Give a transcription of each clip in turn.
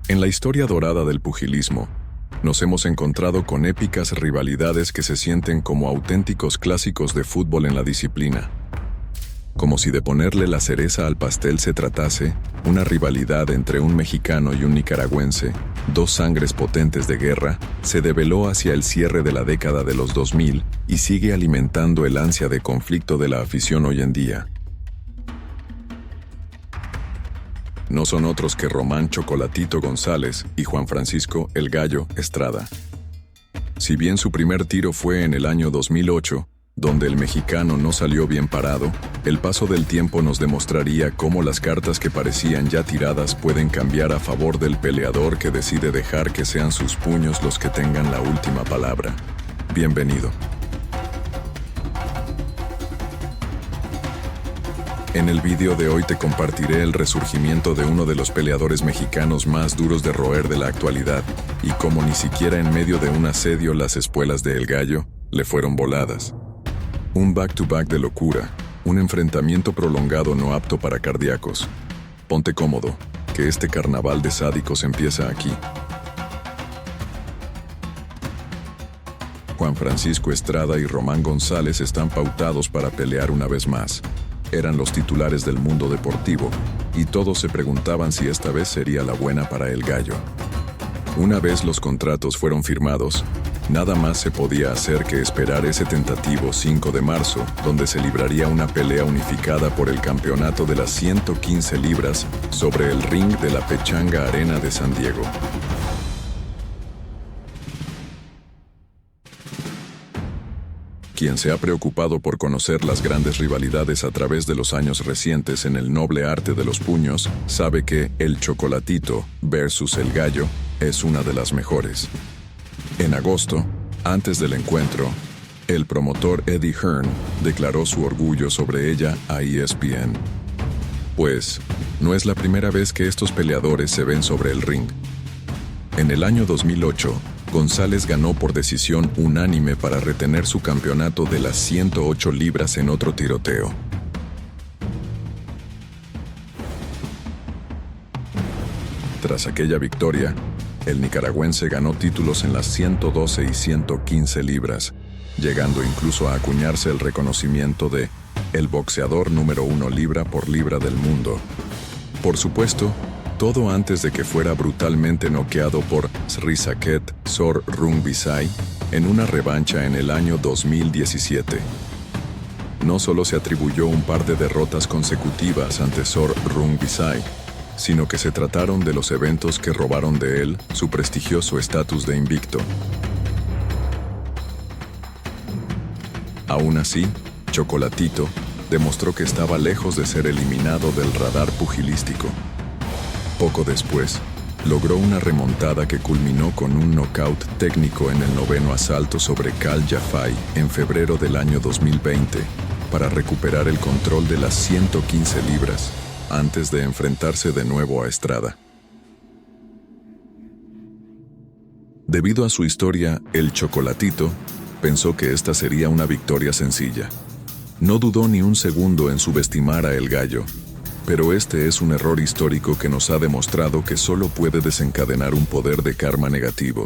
En la historia dorada del pugilismo, nos hemos encontrado con épicas rivalidades que se sienten como auténticos clásicos de fútbol en la disciplina. Como si de ponerle la cereza al pastel se tratase, una rivalidad entre un mexicano y un nicaragüense, dos sangres potentes de guerra, se develó hacia el cierre de la década de los 2000 y sigue alimentando el ansia de conflicto de la afición hoy en día. No son otros que Román Chocolatito González y Juan Francisco El Gallo Estrada. Si bien su primer tiro fue en el año 2008, donde el mexicano no salió bien parado, el paso del tiempo nos demostraría cómo las cartas que parecían ya tiradas pueden cambiar a favor del peleador que decide dejar que sean sus puños los que tengan la última palabra. Bienvenido. En el vídeo de hoy te compartiré el resurgimiento de uno de los peleadores mexicanos más duros de roer de la actualidad, y cómo ni siquiera en medio de un asedio las espuelas de El Gallo le fueron voladas. Un back-to-back de locura, un enfrentamiento prolongado no apto para cardíacos. Ponte cómodo, que este carnaval de sádicos empieza aquí. Juan Francisco Estrada y Román González están pautados para pelear una vez más. Eran los titulares del mundo deportivo, y todos se preguntaban si esta vez sería la buena para El Gallo. Una vez los contratos fueron firmados, nada más se podía hacer que esperar ese tentativo 5 de marzo, donde se libraría una pelea unificada por el campeonato de las 115 libras sobre el ring de la Pechanga Arena de San Diego. Quien se ha preocupado por conocer las grandes rivalidades a través de los años recientes en el noble arte de los puños, sabe que el Chocolatito versus El Gallo es una de las mejores. En agosto, antes del encuentro, el promotor Eddie Hearn declaró su orgullo sobre ella a ESPN. Pues, no es la primera vez que estos peleadores se ven sobre el ring. En el año 2008, González ganó por decisión unánime para retener su campeonato de las 108 libras en otro tiroteo. Tras aquella victoria, el nicaragüense ganó títulos en las 112 y 115 libras, llegando incluso a acuñarse el reconocimiento de el boxeador número 1 libra por libra del mundo. Por supuesto, todo antes de que fuera brutalmente noqueado por Srisaket Sor Rungvisai en una revancha en el año 2017. No solo se atribuyó un par de derrotas consecutivas ante Sor Rungvisai, sino que se trataron de los eventos que robaron de él su prestigioso estatus de invicto. Aún así, Chocolatito demostró que estaba lejos de ser eliminado del radar pugilístico. Poco después, logró una remontada que culminó con un knockout técnico en el 9º asalto sobre Kal Yafai en febrero del año 2020, para recuperar el control de las 115 libras, antes de enfrentarse de nuevo a Estrada. Debido a su historia, el Chocolatito pensó que esta sería una victoria sencilla. No dudó ni un segundo en subestimar a El Gallo, pero este es un error histórico que nos ha demostrado que solo puede desencadenar un poder de karma negativo.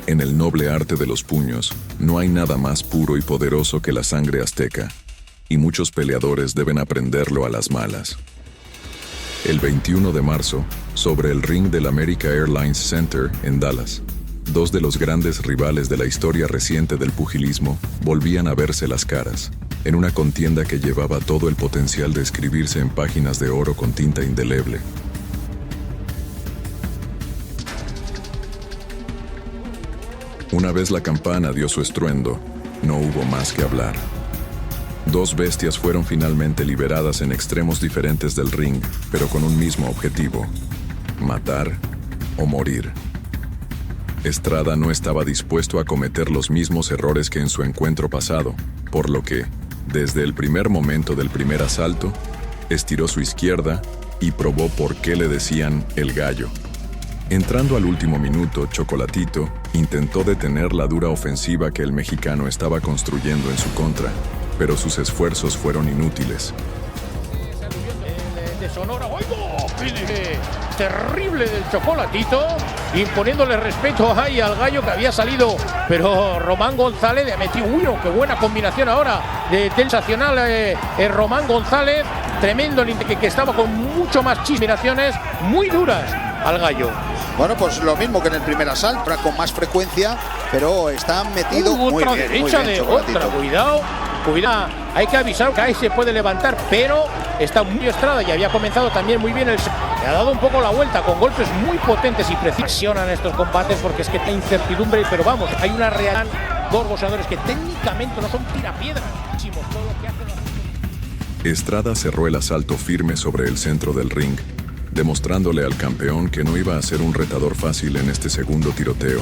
En el noble arte de los puños, no hay nada más puro y poderoso que la sangre azteca, y muchos peleadores deben aprenderlo a las malas. El 21 de marzo, sobre el ring del America Airlines Center en Dallas, dos de los grandes rivales de la historia reciente del pugilismo volvían a verse las caras, en una contienda que llevaba todo el potencial de escribirse en páginas de oro con tinta indeleble. Una vez la campana dio su estruendo, no hubo más que hablar. Dos bestias fueron finalmente liberadas en extremos diferentes del ring, pero con un mismo objetivo: matar o morir. Estrada no estaba dispuesto a cometer los mismos errores que en su encuentro pasado, por lo que, desde el primer momento del primer asalto, estiró su izquierda y probó por qué le decían El Gallo. Entrando al último minuto, Chocolatito intentó detener la dura ofensiva que el mexicano estaba construyendo en su contra, pero sus esfuerzos fueron inútiles. Sonora. ¡Oigo! Terrible del Chocolatito, imponiéndole respeto ahí al Gallo, que había salido, pero Román González le metió uno. ¡Qué buena combinación ahora del sensacional Román González! Tremendo, que estaba con mucho más combinaciones muy duras al Gallo. Bueno, pues lo mismo que en el primer asalto, ahora con más frecuencia, pero está metido muy otra bien, derecha muy bien, de otra, cuidado, hay que avisar que ahí se puede levantar, pero está muy Estrada y había comenzado también muy bien le ha dado un poco la vuelta con golpes muy potentes y precisionan estos combates, porque es que hay incertidumbre, pero vamos, hay una real dos boxeadores que técnicamente no son tirapiedras, todo lo que hacen. Estrada cerró el asalto firme sobre el centro del ring, demostrándole al campeón que no iba a ser un retador fácil en este segundo tiroteo.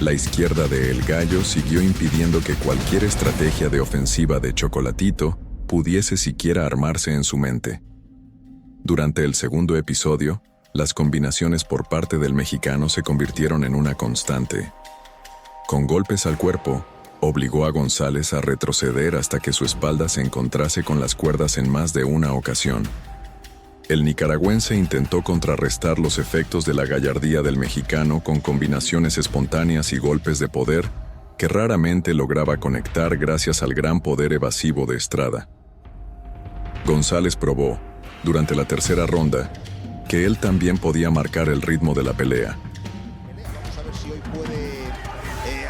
La izquierda de El Gallo siguió impidiendo que cualquier estrategia de ofensiva de Chocolatito pudiese siquiera armarse en su mente. Durante el segundo episodio, las combinaciones por parte del mexicano se convirtieron en una constante. Con golpes al cuerpo, obligó a González a retroceder hasta que su espalda se encontrase con las cuerdas en más de una ocasión. El nicaragüense intentó contrarrestar los efectos de la gallardía del mexicano con combinaciones espontáneas y golpes de poder que raramente lograba conectar gracias al gran poder evasivo de Estrada. González probó, durante la tercera ronda, que él también podía marcar el ritmo de la pelea. Vamos a ver si hoy puede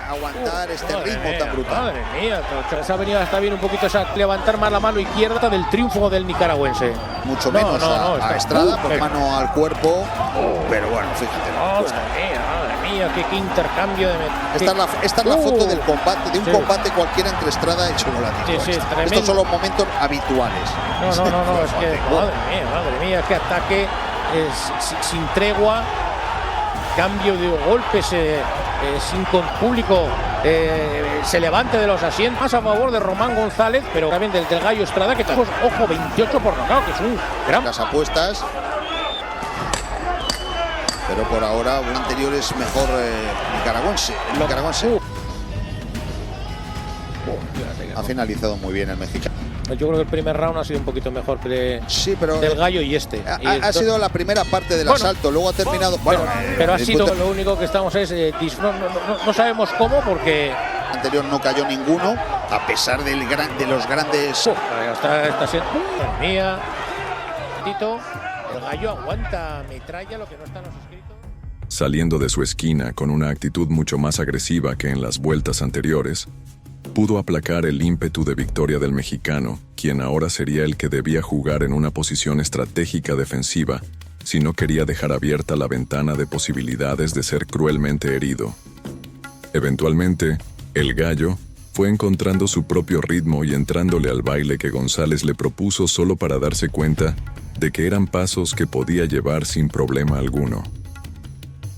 aguantar este ritmo tan brutal. Madre mía, esa avenida está bien un poquito, levantar más la mano izquierda del triunfo del nicaragüense. Mucho menos a Estrada, por mano al cuerpo, pero bueno, fíjate. Madre mía, qué intercambio de... Esta es la foto del combate, de un combate cualquiera entre Estrada y Chocolatito. Sí, estos son los momentos habituales. No, es que, madre mía, qué ataque sin tregua, cambio de golpes sin con público, se levante de los asientos, más a favor de Román González, pero también del Gallo Estrada, que tenemos, ojo, 28 por nocaut, que es un gran... Las apuestas, pero por ahora un anterior es mejor nicaragüense. Ha finalizado muy bien el mexicano. Yo creo que el primer round ha sido un poquito mejor que del Gallo y este. Ha sido la primera parte del asalto, luego ha terminado... pero ha sido lo único que estamos no sabemos cómo, porque... Anterior no cayó ninguno, a pesar de los grandes... Está siendo... Madre mía. Tito, el Gallo aguanta metralla, lo que no está en los escritos. Saliendo de su esquina con una actitud mucho más agresiva que en las vueltas anteriores, pudo aplacar el ímpetu de victoria del mexicano, quien ahora sería el que debía jugar en una posición estratégica defensiva si no quería dejar abierta la ventana de posibilidades de ser cruelmente herido. Eventualmente, el Gallo fue encontrando su propio ritmo y entrándole al baile que González le propuso solo para darse cuenta de que eran pasos que podía llevar sin problema alguno.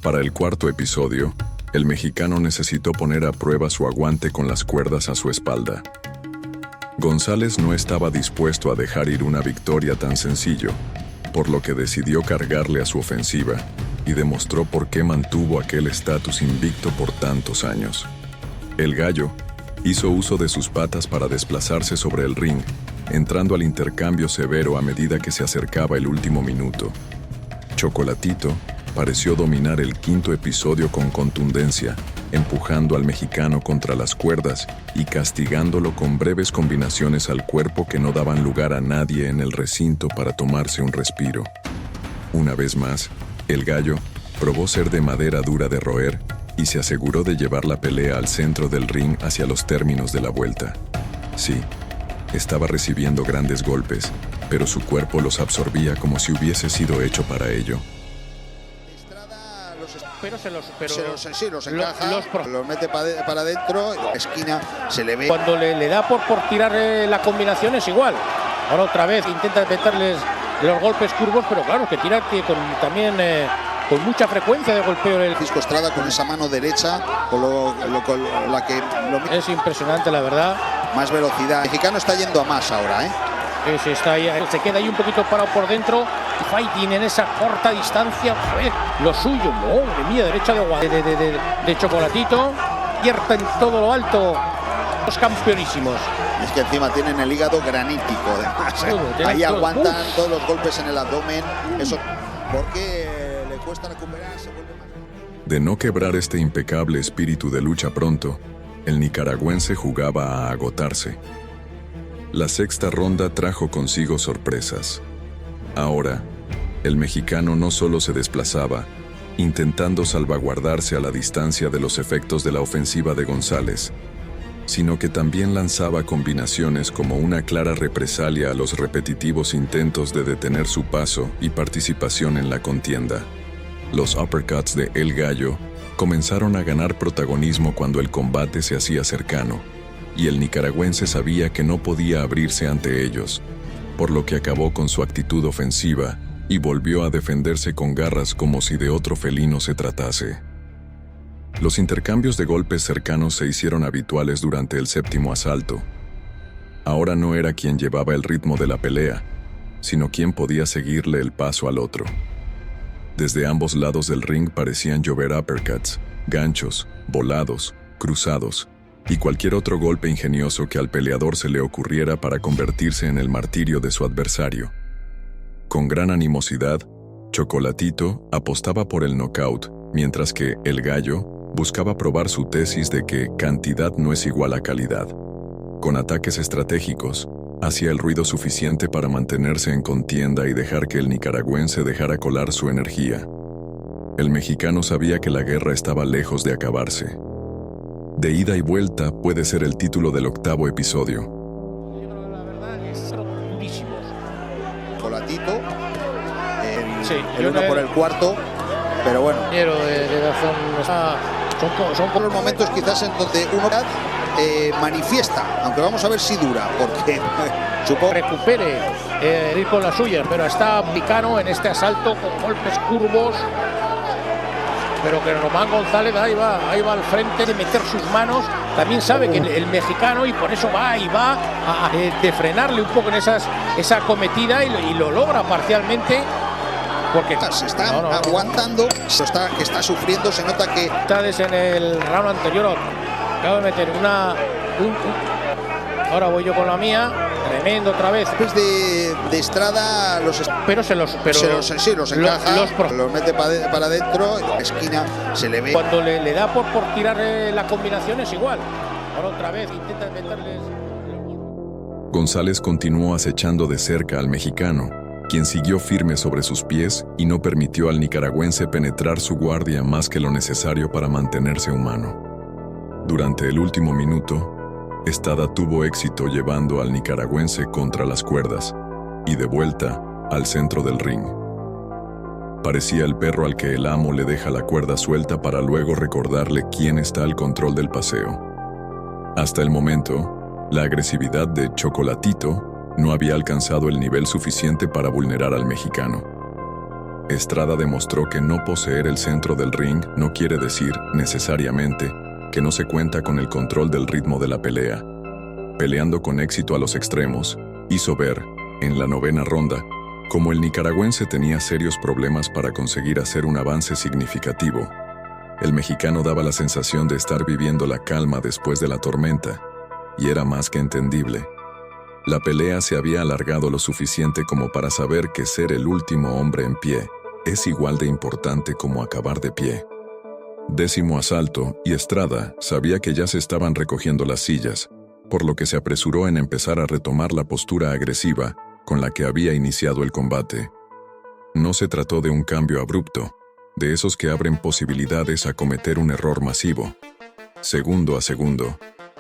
Para el cuarto episodio, el mexicano necesitó poner a prueba su aguante con las cuerdas a su espalda. González no estaba dispuesto a dejar ir una victoria tan sencillo, por lo que decidió cargarle a su ofensiva y demostró por qué mantuvo aquel estatus invicto por tantos años. El Gallo hizo uso de sus patas para desplazarse sobre el ring, entrando al intercambio severo a medida que se acercaba el último minuto. Chocolatito pareció dominar el quinto episodio con contundencia, empujando al mexicano contra las cuerdas y castigándolo con breves combinaciones al cuerpo que no daban lugar a nadie en el recinto para tomarse un respiro. Una vez más, el Gallo probó ser de madera dura de roer y se aseguró de llevar la pelea al centro del ring hacia los términos de la vuelta. Sí, estaba recibiendo grandes golpes, pero su cuerpo los absorbía como si hubiese sido hecho para ello. Pero los encaja, los mete para adentro, y la esquina se le ve. Cuando le da por tirar la combinación es igual. Ahora otra vez intenta meterles los golpes curvos, pero claro, que tira también con mucha frecuencia de golpeo. El Francisco Estrada con esa mano derecha, con la que es impresionante, la verdad. Más velocidad. El mexicano está yendo a más ahora, Está ahí, se queda ahí un poquito parado por dentro. Fighting en esa corta distancia. Lo suyo, madre mía, derecha de Chocolatito. Cierta en todo lo alto. Los campeonísimos. Es que encima tienen el hígado granítico, además. Ahí aguantan todos los golpes en el abdomen. Eso porque le cuesta recuperar, se vuelve más. De no quebrar este impecable espíritu de lucha pronto, el nicaragüense jugaba a agotarse. La sexta ronda trajo consigo sorpresas. Ahora, el mexicano no solo se desplazaba, intentando salvaguardarse a la distancia de los efectos de la ofensiva de González, sino que también lanzaba combinaciones como una clara represalia a los repetitivos intentos de detener su paso y participación en la contienda. Los uppercuts de El Gallo comenzaron a ganar protagonismo cuando el combate se hacía cercano, y el nicaragüense sabía que no podía abrirse ante ellos, por lo que acabó con su actitud ofensiva y volvió a defenderse con garras como si de otro felino se tratase. Los intercambios de golpes cercanos se hicieron habituales durante el séptimo asalto. Ahora no era quien llevaba el ritmo de la pelea, sino quien podía seguirle el paso al otro. Desde ambos lados del ring parecían llover uppercuts, ganchos, volados, cruzados y cualquier otro golpe ingenioso que al peleador se le ocurriera para convertirse en el martirio de su adversario. Con gran animosidad, Chocolatito apostaba por el knockout, mientras que El Gallo buscaba probar su tesis de que cantidad no es igual a calidad. Con ataques estratégicos, hacía el ruido suficiente para mantenerse en contienda y dejar que el nicaragüense dejara colar su energía. El mexicano sabía que la guerra estaba lejos de acabarse. De ida y vuelta puede ser el título del octavo episodio. La verdad es durísimos. Chocolatito, Sí, el uno por el cuarto, pero bueno. Son Por los momentos quizás en donde uno manifiesta, aunque vamos a ver si dura, porque supongo recupere ir con la suya, pero está mexicano en este asalto con golpes curvos, pero que Román González ahí va al frente de meter sus manos. También sabe que el mexicano, y por eso va de frenarle un poco en esa acometida y lo logra parcialmente. Porque se está aguantando, está sufriendo, se nota que en el round anterior acabo de meter ahora voy yo con la mía, tremendo otra vez. Después de Estrada Pero se los encaja, los mete para adentro, en la esquina se le ve. Cuando le da por tirar la combinación es igual. Ahora otra vez intenta meterles. González continuó acechando de cerca al mexicano, quien siguió firme sobre sus pies y no permitió al nicaragüense penetrar su guardia más que lo necesario para mantenerse humano. Durante el último minuto, Estrada tuvo éxito llevando al nicaragüense contra las cuerdas y de vuelta al centro del ring. Parecía el perro al que el amo le deja la cuerda suelta para luego recordarle quién está al control del paseo. Hasta el momento, la agresividad de Chocolatito no había alcanzado el nivel suficiente para vulnerar al mexicano. Estrada demostró que no poseer el centro del ring no quiere decir, necesariamente, que no se cuenta con el control del ritmo de la pelea. Peleando con éxito a los extremos, hizo ver, en la novena ronda, cómo el nicaragüense tenía serios problemas para conseguir hacer un avance significativo. El mexicano daba la sensación de estar viviendo la calma después de la tormenta, y era más que entendible. La pelea se había alargado lo suficiente como para saber que ser el último hombre en pie es igual de importante como acabar de pie. Décimo asalto, y Estrada sabía que ya se estaban recogiendo las sillas, por lo que se apresuró en empezar a retomar la postura agresiva con la que había iniciado el combate. No se trató de un cambio abrupto, de esos que abren posibilidades a cometer un error masivo. Segundo a segundo,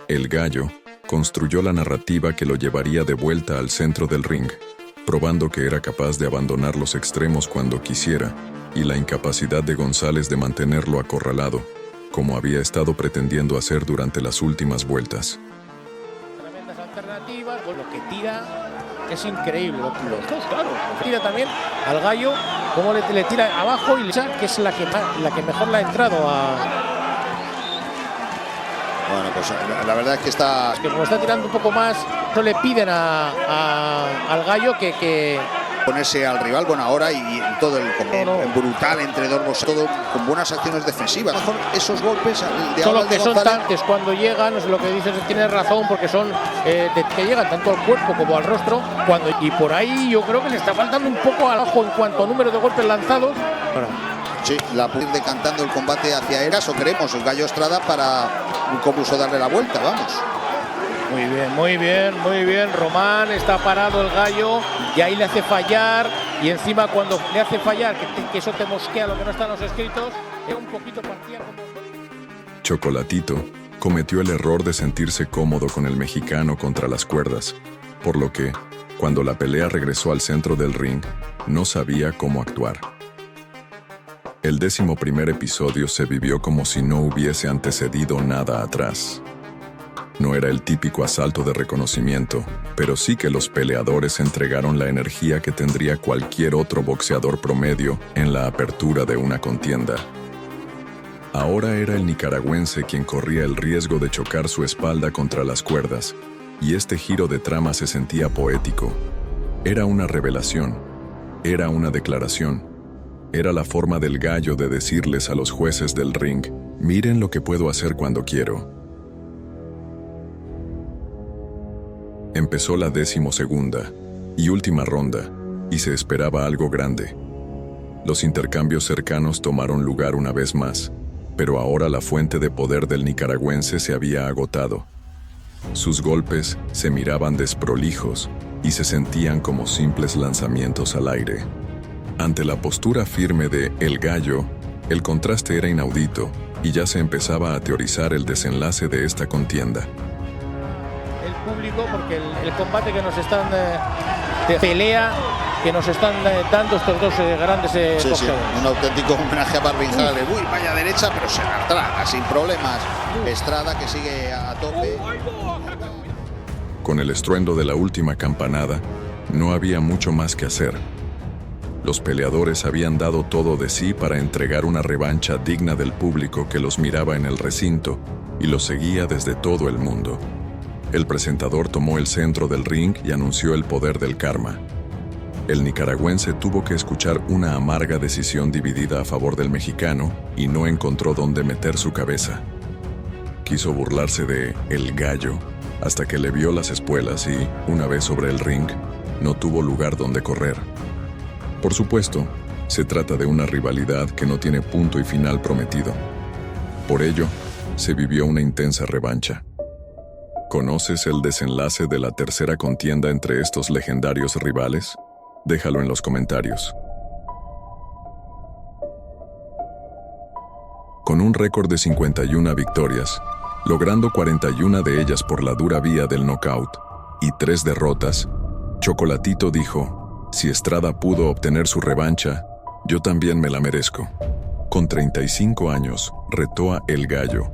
El Gallo construyó la narrativa que lo llevaría de vuelta al centro del ring, probando que era capaz de abandonar los extremos cuando quisiera, y la incapacidad de González de mantenerlo acorralado, como había estado pretendiendo hacer durante las últimas vueltas. Tremendas alternativas, con lo que tira es increíble. Los dos, claro, tira también al Gallo, como le tira abajo y que es la que mejor le ha entrado a. Bueno, pues la verdad es que está. Es que como está tirando un poco más, no le piden al Gallo que ponerse al rival. Bueno, ahora y todo el brutal entre dos boxeadores, todo con buenas acciones defensivas. Mejor esos golpes de son los que son González. tanques cuando llegan, es lo que dices, tienes razón, porque son que llegan tanto al cuerpo como al rostro. Y por ahí yo creo que le está faltando un poco abajo en cuanto a número de golpes lanzados. Sí, la puede ir decantando el combate hacia Eras, o queremos el Gallo Estrada para incluso darle la vuelta, vamos. Muy bien, muy bien, muy bien. Román, está parado el Gallo y ahí le hace fallar. Y encima cuando le hace fallar, que eso te mosquea lo que no está en los escritos, es un poquito partida como... Chocolatito cometió el error de sentirse cómodo con el mexicano contra las cuerdas, por lo que, cuando la pelea regresó al centro del ring, no sabía cómo actuar. El 11º episodio se vivió como si no hubiese antecedido nada atrás. No era el típico asalto de reconocimiento, pero sí que los peleadores entregaron la energía que tendría cualquier otro boxeador promedio en la apertura de una contienda. Ahora era el nicaragüense quien corría el riesgo de chocar su espalda contra las cuerdas, y este giro de trama se sentía poético. Era una revelación, era una declaración, era la forma del Gallo de decirles a los jueces del ring: miren lo que puedo hacer cuando quiero. Empezó la 12ª y última ronda, y se esperaba algo grande. Los intercambios cercanos tomaron lugar una vez más, pero ahora la fuente de poder del nicaragüense se había agotado. Sus golpes se miraban desprolijos y se sentían como simples lanzamientos al aire. Ante la postura firme de El Gallo, el contraste era inaudito y ya se empezaba a teorizar el desenlace de esta contienda. El público, porque el combate que nos están de pelea que nos están dando estos dos grandes boxeadores. Sí, un auténtico homenaje a Barbinzal. Uy, vaya derecha, pero se la traga sin problemas. Estrada, que sigue a tope. Con el estruendo de la última campanada, no había mucho más que hacer. Los peleadores habían dado todo de sí para entregar una revancha digna del público que los miraba en el recinto y los seguía desde todo el mundo. El presentador tomó el centro del ring y anunció el poder del karma. El nicaragüense tuvo que escuchar una amarga decisión dividida a favor del mexicano y no encontró dónde meter su cabeza. Quiso burlarse de El Gallo hasta que le vio las espuelas y, una vez sobre el ring, no tuvo lugar donde correr. Por supuesto, se trata de una rivalidad que no tiene punto y final prometido. Por ello, se vivió una intensa revancha. ¿Conoces el desenlace de la tercera contienda entre estos legendarios rivales? Déjalo en los comentarios. Con un récord de 51 victorias, logrando 41 de ellas por la dura vía del knockout y 3 derrotas, Chocolatito dijo: si Estrada pudo obtener su revancha, yo también me la merezco. Con 35 años, retó a El Gallo,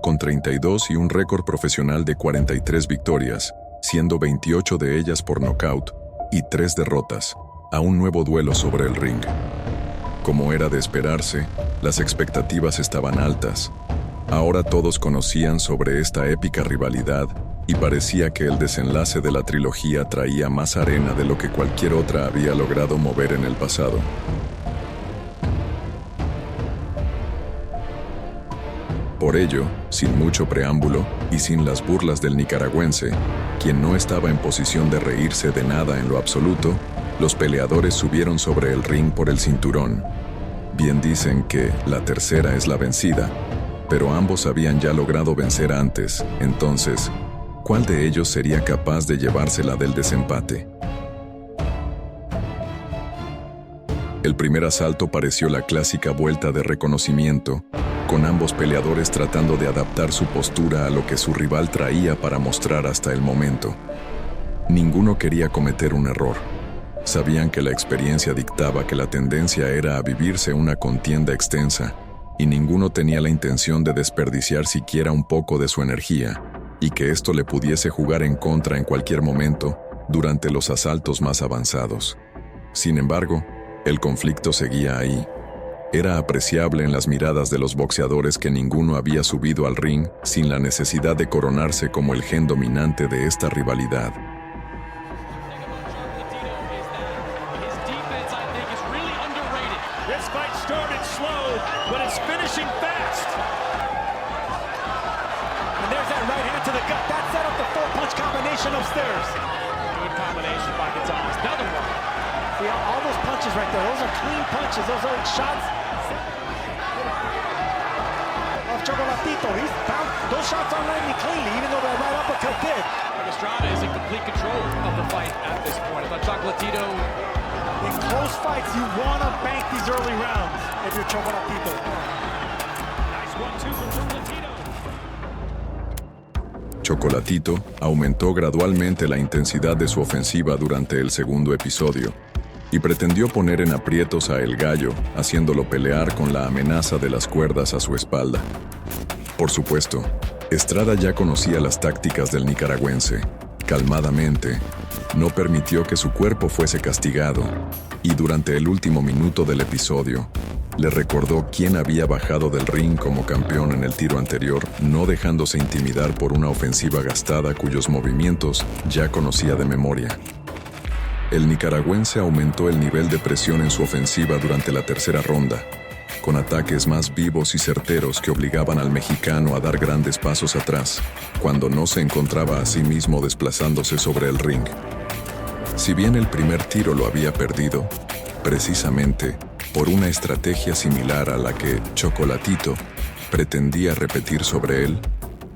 con 32 y un récord profesional de 43 victorias, siendo 28 de ellas por knockout y 3 derrotas, a un nuevo duelo sobre el ring. Como era de esperarse, las expectativas estaban altas. Ahora todos conocían sobre esta épica rivalidad y parecía que el desenlace de la trilogía traía más arena de lo que cualquier otra había logrado mover en el pasado. Por ello, sin mucho preámbulo y sin las burlas del nicaragüense, quien no estaba en posición de reírse de nada en lo absoluto, los peleadores subieron sobre el ring por el cinturón. Bien dicen que la tercera es la vencida, pero ambos habían ya logrado vencer antes, entonces, ¿cuál de ellos sería capaz de llevársela del desempate? El primer asalto pareció la clásica vuelta de reconocimiento, con ambos peleadores tratando de adaptar su postura a lo que su rival traía para mostrar hasta el momento. Ninguno quería cometer un error. Sabían que la experiencia dictaba que la tendencia era a vivirse una contienda extensa, y ninguno tenía la intención de desperdiciar siquiera un poco de su energía, y que esto le pudiese jugar en contra en cualquier momento durante los asaltos más avanzados. Sin embargo, el conflicto seguía ahí. Era apreciable en las miradas de los boxeadores que ninguno había subido al ring sin la necesidad de coronarse como el gen dominante de esta rivalidad. This fight started slow, but it's finishing fast. And there's that right hand to the gut. That set up the 4-punch combination upstairs. Good combination by Gonzalez. Another one. See, all those punches right there, those are clean punches. Those are shots. Of Chocolatito, he's found those shots aren't landing cleanly, even though that right uppercut did. Estrada is in complete control of the fight at this point. I thought Chocolatito. In close fights, you want to bank these early rounds if you're Chocolatito. Nice 1-2 from Chocolatito. Chocolatito aumentó gradualmente la intensidad de su ofensiva durante el segundo episodio y pretendió poner en aprietos a El Gallo, haciéndolo pelear con la amenaza de las cuerdas a su espalda. Por supuesto, Estrada ya conocía las tácticas del nicaragüense. Calmadamente, no permitió que su cuerpo fuese castigado, y durante el último minuto del episodio, le recordó quién había bajado del ring como campeón en el tiro anterior, no dejándose intimidar por una ofensiva gastada cuyos movimientos ya conocía de memoria. El nicaragüense aumentó el nivel de presión en su ofensiva durante la tercera ronda, con ataques más vivos y certeros que obligaban al mexicano a dar grandes pasos atrás, cuando no se encontraba a sí mismo desplazándose sobre el ring. Si bien el primer tiro lo había perdido, precisamente por una estrategia similar a la que Chocolatito pretendía repetir sobre él,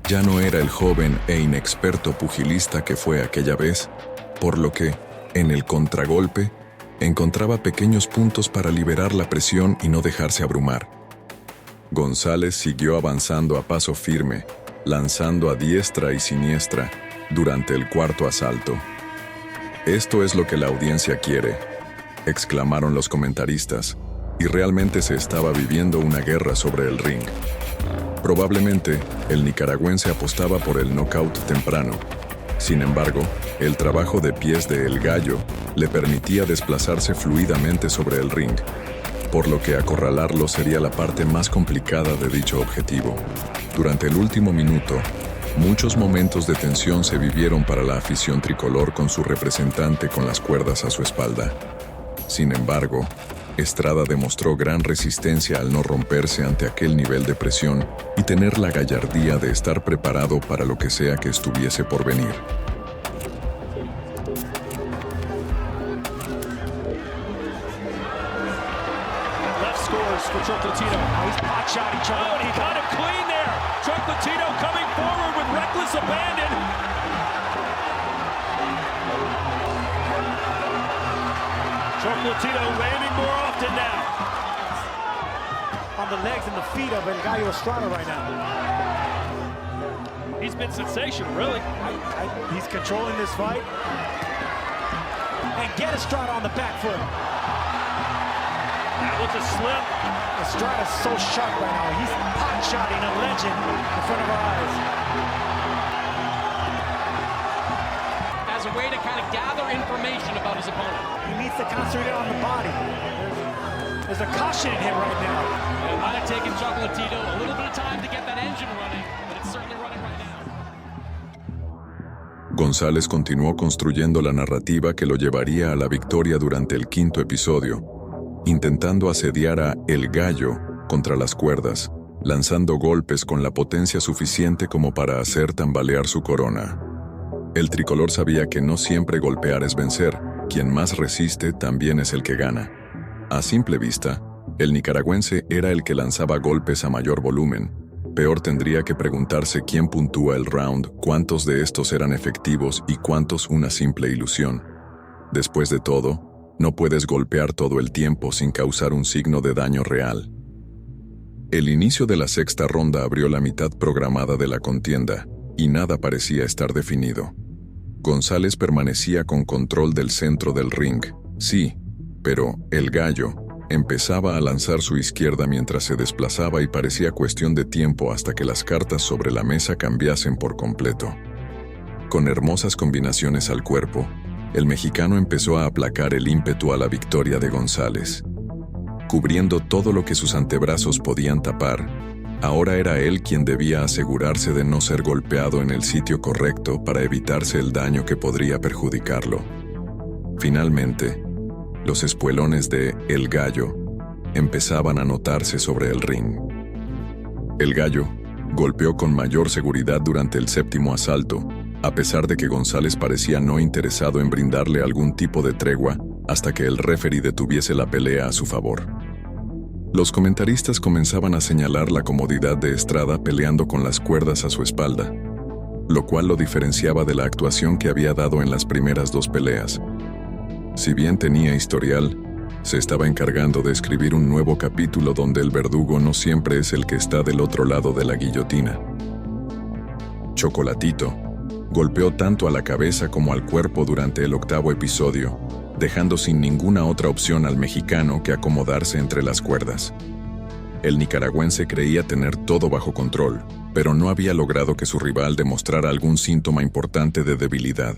ya no era el joven e inexperto pugilista que fue aquella vez, por lo que, en el contragolpe, encontraba pequeños puntos para liberar la presión y no dejarse abrumar. González siguió avanzando a paso firme, lanzando a diestra y siniestra durante el cuarto asalto. «Esto es lo que la audiencia quiere», exclamaron los comentaristas, y realmente se estaba viviendo una guerra sobre el ring. Probablemente, el nicaragüense apostaba por el knockout temprano. Sin embargo, el trabajo de pies de El Gallo le permitía desplazarse fluidamente sobre el ring, por lo que acorralarlo sería la parte más complicada de dicho objetivo. Durante el último minuto, muchos momentos de tensión se vivieron para la afición tricolor con su representante con las cuerdas a su espalda. Sin embargo, Estrada demostró gran resistencia al no romperse ante aquel nivel de presión y tener la gallardía de estar preparado para lo que sea que estuviese por venir. Left scores for Chocolatito. He's pot shotting Chocolatito. He got him clean there. Chocolatito coming forward with reckless abandon. Chocolatito landing more often now. On the legs and the feet of El Gallo Estrada right now. He's been sensational, really. He's controlling this fight. And get Estrada on the back foot. That was a slip. Estrada's so sharp right now. He's pot-shotting a legend in front of our eyes. As a way to kind of gather information about his opponent. He needs to concentrate on the body. There's a caution in him right now. It might have taken Chocolatito a little bit of time to get that engine running, but it's certainly running right now. González continuó construyendo la narrativa que lo llevaría a la victoria durante el quinto episodio, intentando asediar a El Gallo contra las cuerdas, lanzando golpes con la potencia suficiente como para hacer tambalear su corona. El tricolor sabía que no siempre golpear es vencer, quien más resiste también es el que gana. A simple vista, el nicaragüense era el que lanzaba golpes a mayor volumen. Peor tendría que preguntarse quién puntúa el round, cuántos de estos eran efectivos y cuántos una simple ilusión. Después de todo, no puedes golpear todo el tiempo sin causar un signo de daño real. El inicio de la sexta ronda abrió la mitad programada de la contienda, y nada parecía estar definido. González permanecía con control del centro del ring, sí, pero El Gallo empezaba a lanzar su izquierda mientras se desplazaba y parecía cuestión de tiempo hasta que las cartas sobre la mesa cambiasen por completo. Con hermosas combinaciones al cuerpo, el mexicano empezó a aplacar el ímpetu a la victoria de González. Cubriendo todo lo que sus antebrazos podían tapar, ahora era él quien debía asegurarse de no ser golpeado en el sitio correcto para evitarse el daño que podría perjudicarlo. Finalmente, los espuelones de El Gallo empezaban a notarse sobre el ring. El Gallo golpeó con mayor seguridad durante el séptimo asalto, a pesar de que González parecía no interesado en brindarle algún tipo de tregua hasta que el referee detuviese la pelea a su favor. Los comentaristas comenzaban a señalar la comodidad de Estrada peleando con las cuerdas a su espalda, lo cual lo diferenciaba de la actuación que había dado en las primeras 2 peleas. Si bien tenía historial, se estaba encargando de escribir un nuevo capítulo donde el verdugo no siempre es el que está del otro lado de la guillotina. Chocolatito golpeó tanto a la cabeza como al cuerpo durante el 8º episodio, dejando sin ninguna otra opción al mexicano que acomodarse entre las cuerdas. El nicaragüense creía tener todo bajo control, pero no había logrado que su rival demostrara algún síntoma importante de debilidad.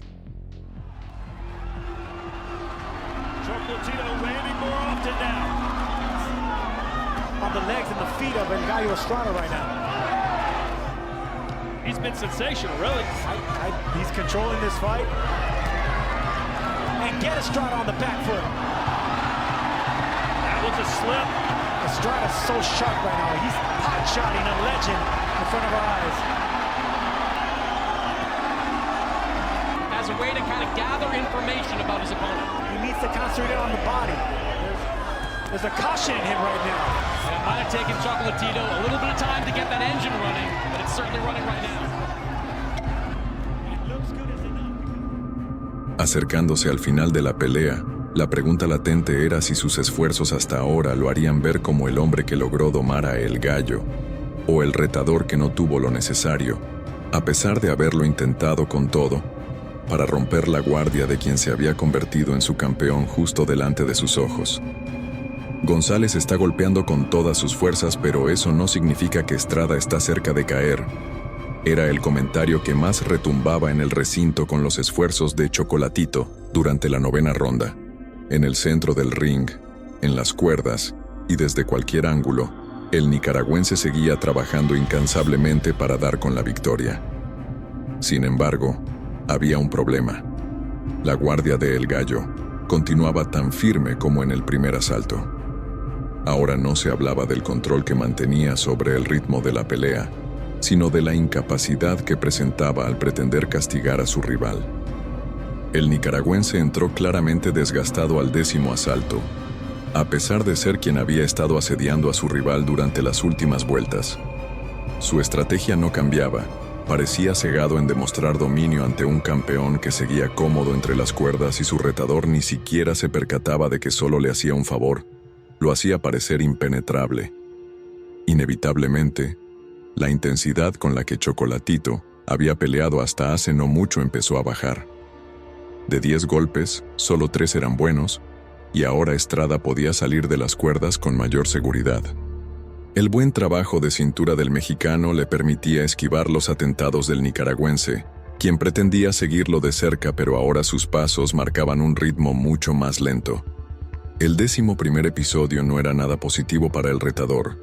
Chocolatito landing more often now. On the legs and the feet of El Gallo Estrada right now. He's been sensational, really. He's controlling this fight. And get Estrada on the back foot. That was a slip. Estrada's so sharp right now. He's pot-shotting a legend in front of our eyes. As a way to kind of gather information about his opponent. He needs to concentrate on the body. There's a caution in him right now. And it might have taken Chocolatito a little bit of time to get that engine running, but it's certainly running right now. It looks good as enough. Acercándose al final de la pelea, la pregunta latente era si sus esfuerzos hasta ahora lo harían ver como el hombre que logró domar a El Gallo, o el retador que no tuvo lo necesario, a pesar de haberlo intentado con todo, para romper la guardia de quien se había convertido en su campeón justo delante de sus ojos. González está golpeando con todas sus fuerzas, pero eso no significa que Estrada está cerca de caer. Era el comentario que más retumbaba en el recinto con los esfuerzos de Chocolatito durante la 9ª ronda. En el centro del ring, en las cuerdas y desde cualquier ángulo, el nicaragüense seguía trabajando incansablemente para dar con la victoria. Sin embargo, había un problema. La guardia de El Gallo continuaba tan firme como en el primer asalto. Ahora no se hablaba del control que mantenía sobre el ritmo de la pelea, sino de la incapacidad que presentaba al pretender castigar a su rival. El nicaragüense entró claramente desgastado al 10º asalto, a pesar de ser quien había estado asediando a su rival durante las últimas vueltas. Su estrategia no cambiaba, parecía cegado en demostrar dominio ante un campeón que seguía cómodo entre las cuerdas y su retador ni siquiera se percataba de que solo le hacía un favor, lo hacía parecer impenetrable. Inevitablemente, la intensidad con la que Chocolatito había peleado hasta hace no mucho empezó a bajar. De 10 golpes, solo 3 eran buenos, y ahora Estrada podía salir de las cuerdas con mayor seguridad. El buen trabajo de cintura del mexicano le permitía esquivar los atentados del nicaragüense, quien pretendía seguirlo de cerca, pero ahora sus pasos marcaban un ritmo mucho más lento. El 11º episodio no era nada positivo para el retador.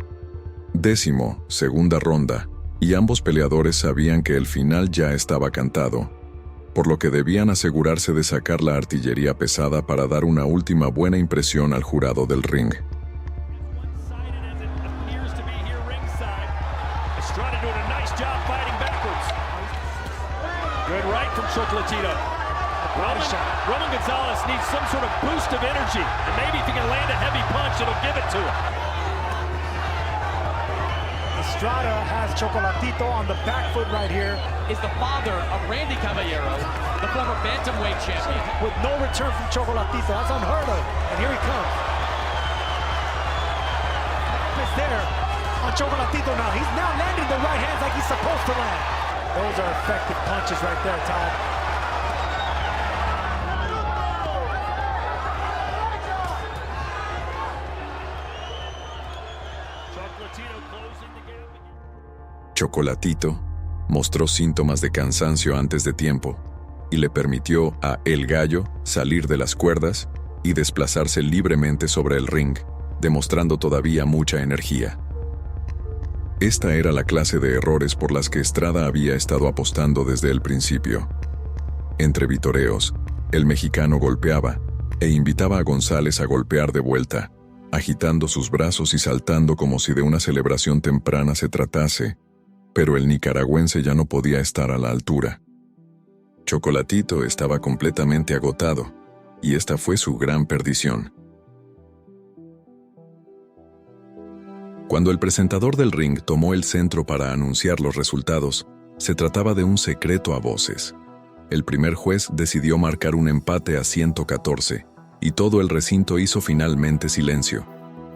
10º, segunda ronda, y ambos peleadores sabían que el final ya estaba cantado, por lo que debían asegurarse de sacar la artillería pesada para dar una última buena impresión al jurado del ring. Roman Gonzalez needs some sort of boost of energy, and maybe if he can land a heavy punch, it'll give it to him. Estrada has Chocolatito on the back foot right here. Is the father of Randy Caballero, the former bantamweight champion. With no return from Chocolatito, that's unheard of. And here he comes. Is there on Chocolatito now. He's now landing the right hands like he's supposed to land. Those are effective punches right there, Todd. Chocolatito mostró síntomas de cansancio antes de tiempo y le permitió a El Gallo salir de las cuerdas y desplazarse libremente sobre el ring, demostrando todavía mucha energía. Esta era la clase de errores por las que Estrada había estado apostando desde el principio. Entre vitoreos, el mexicano golpeaba e invitaba a González a golpear de vuelta, agitando sus brazos y saltando como si de una celebración temprana se tratase, pero el nicaragüense ya no podía estar a la altura. Chocolatito estaba completamente agotado, y esta fue su gran perdición. Cuando el presentador del ring tomó el centro para anunciar los resultados, se trataba de un secreto a voces. El primer juez decidió marcar un empate a 114, y todo el recinto hizo finalmente silencio.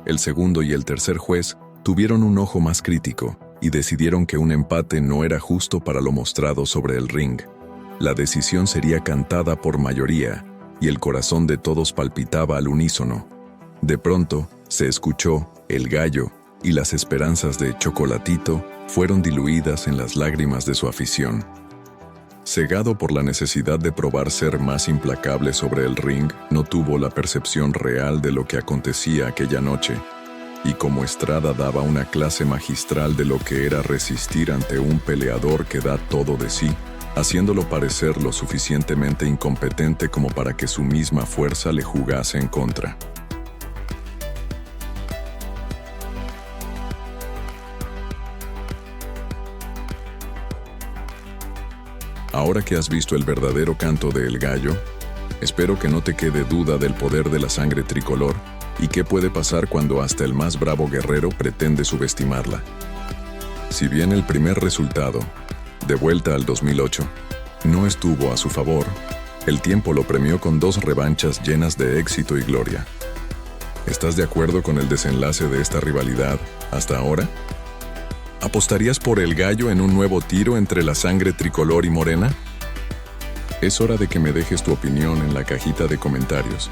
El segundo y el tercer juez tuvieron un ojo más crítico y decidieron que un empate no era justo para lo mostrado sobre el ring. La decisión sería cantada por mayoría, y el corazón de todos palpitaba al unísono. De pronto, se escuchó el gallo, y las esperanzas de Chocolatito fueron diluidas en las lágrimas de su afición. Cegado por la necesidad de probar ser más implacable sobre el ring, no tuvo la percepción real de lo que acontecía aquella noche, y como Estrada daba una clase magistral de lo que era resistir ante un peleador que da todo de sí, haciéndolo parecer lo suficientemente incompetente como para que su misma fuerza le jugase en contra. Ahora que has visto el verdadero canto de El Gallo, espero que no te quede duda del poder de la sangre tricolor y qué puede pasar cuando hasta el más bravo guerrero pretende subestimarla. Si bien el primer resultado, de vuelta al 2008, no estuvo a su favor, el tiempo lo premió con 2 revanchas llenas de éxito y gloria. ¿Estás de acuerdo con el desenlace de esta rivalidad hasta ahora? ¿Apostarías por El Gallo en un nuevo tiro entre la sangre tricolor y morena? Es hora de que me dejes tu opinión en la cajita de comentarios.